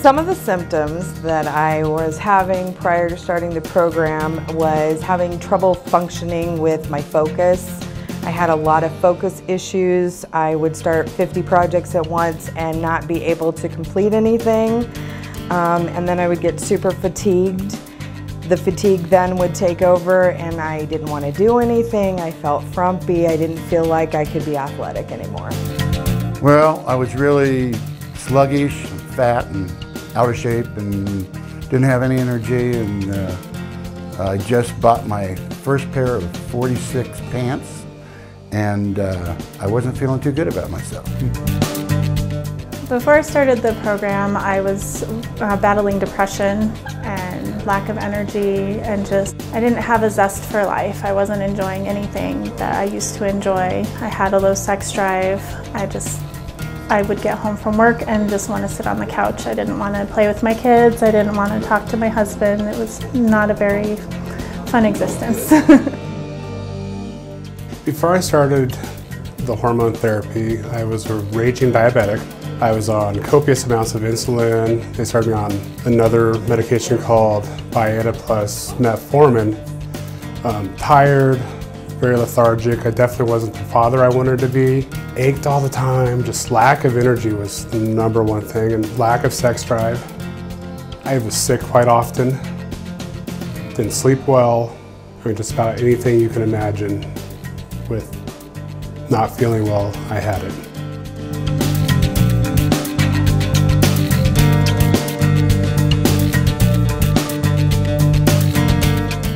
Some of the symptoms that I was having prior to starting the program was having trouble functioning with my focus. I had a lot of focus issues. I would start 50 projects at once and not be able to complete anything. And then I would get super fatigued. The fatigue then would take over and I didn't want to do anything. I felt frumpy. I didn't feel like I could be athletic anymore. Well, I was really sluggish, fat, and out of shape, and didn't have any energy, and I just bought my first pair of 46 pants, and I wasn't feeling too good about myself. Before I started the program, I was battling depression and lack of energy, and I didn't have a zest for life. I wasn't enjoying anything that I used to enjoy. I had a low sex drive. I would get home from work and just want to sit on the couch. I didn't want to play with my kids. I didn't want to talk to my husband. It was not a very fun existence. Before I started the hormone therapy, I was a raging diabetic. I was on copious amounts of insulin. They started me on another medication called Byetta plus metformin. Tired, very lethargic. I definitely wasn't the father I wanted to be. Ached all the time. Just lack of energy was the #1 thing, and lack of sex drive. I was sick quite often. Didn't sleep well. I mean, just about anything you can imagine with not feeling well, I had it.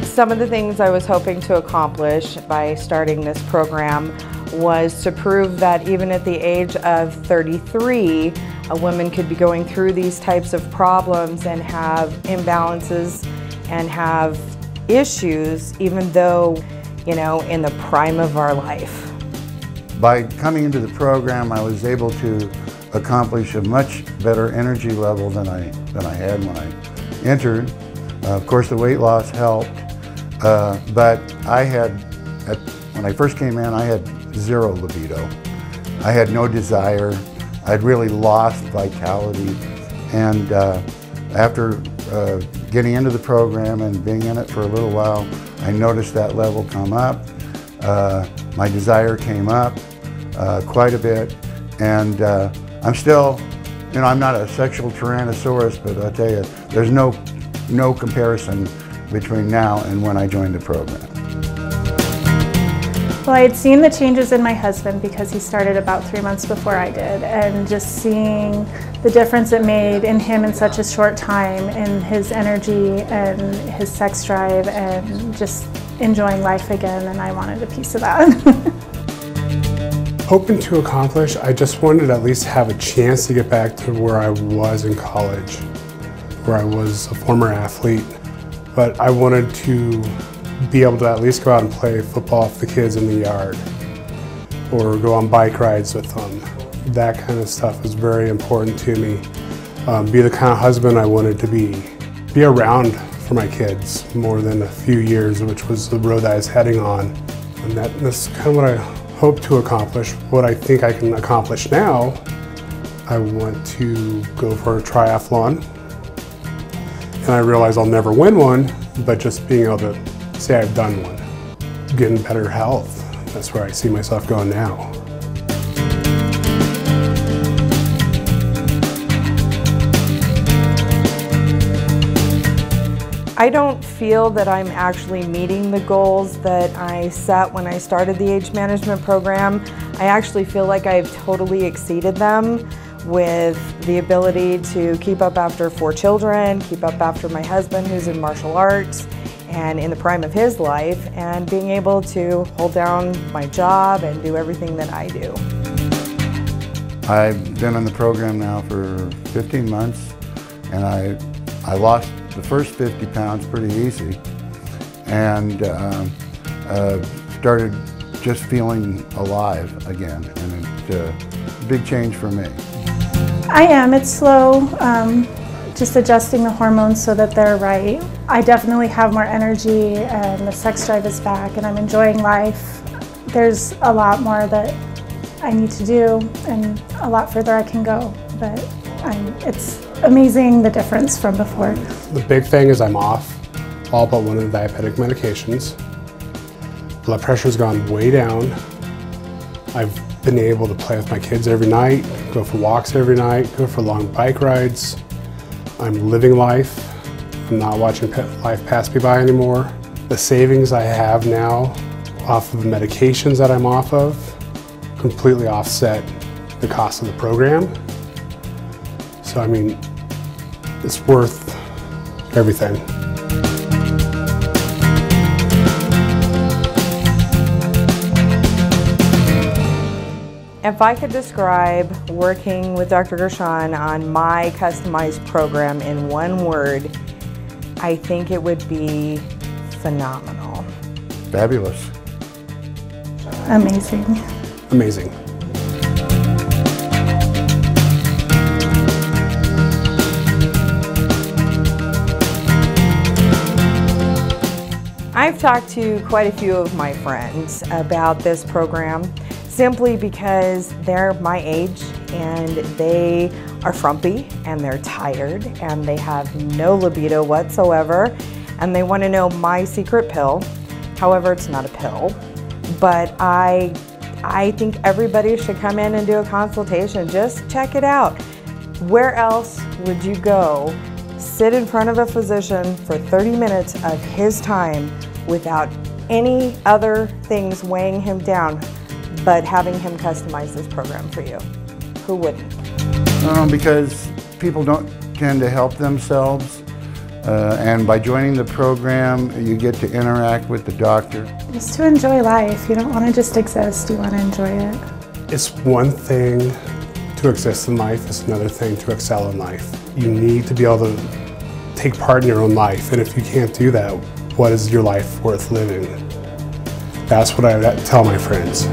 Some of the things I was hoping to accomplish by starting this program was to prove that even at the age of 33, a woman could be going through these types of problems and have imbalances and have issues, even though, you know, in the prime of our life. By coming into the program, I was able to accomplish a much better energy level than I had when I entered. Of course, the weight loss helped. But when I first came in, I had zero libido. I had no desire. I'd really lost vitality. And after getting into the program and being in it for a little while, I noticed that level come up. My desire came up quite a bit. And I'm still, you know, I'm not a sexual tyrannosaurus, but I'll tell you, there's no comparison between now and when I joined the program. Well, I had seen the changes in my husband because he started about 3 months before I did, and just seeing the difference it made in him in such a short time, in his energy and his sex drive, and just enjoying life again, and I wanted a piece of that. Hoping to accomplish, I just wanted to at least have a chance to get back to where I was in college, where I was a former athlete. But I wanted to be able to at least go out and play football with the kids in the yard, or go on bike rides with them. That kind of stuff was very important to me. Be the kind of husband I wanted to be around for my kids more than a few years, which was the road I was heading on. And that's kind of what I hope to accomplish. What I think I can accomplish now, I want to go for a triathlon. And I realize I'll never win one, but just being able to say I've done one. Getting better health, that's where I see myself going now. I don't feel that I'm actually meeting the goals that I set when I started the age management program. I actually feel like I've totally exceeded them, with the ability to keep up after 4 children, keep up after my husband who's in martial arts and in the prime of his life, and being able to hold down my job and do everything that I do. I've been in the program now for 15 months, and I lost the first 50 pounds pretty easy, and started just feeling alive again, and it's a big change for me. I am. It's slow, just adjusting the hormones so that they're right. I definitely have more energy, and the sex drive is back, and I'm enjoying life. There's a lot more that I need to do, and a lot further I can go, but it's amazing, the difference from before. The big thing is I'm off all but one of the diabetic medications. Blood pressure's gone way down. I've been able to play with my kids every night, go for walks every night, go for long bike rides. I'm living life. I'm not watching life pass me by anymore. The savings I have now off of the medications that I'm off of completely offset the cost of the program. So I mean, it's worth everything. If I could describe working with Dr. Gershon on my customized program in one word, I think it would be phenomenal. Fabulous. Amazing. Amazing. I've talked to quite a few of my friends about this program simply because they're my age and they are frumpy and they're tired and they have no libido whatsoever and they want to know my secret pill. However, it's not a pill, but I think everybody should come in and do a consultation. Just check it out. Where else would you go sit in front of a physician for 30 minutes of his time without any other things weighing him down, but having him customize this program for you? Who wouldn't? Because people don't tend to help themselves, and by joining the program, you get to interact with the doctor. Just to enjoy life. You don't want to just exist, you want to enjoy it. It's one thing to exist in life, it's another thing to excel in life. You need to be able to take part in your own life, and if you can't do that, what is your life worth living? That's what I tell my friends.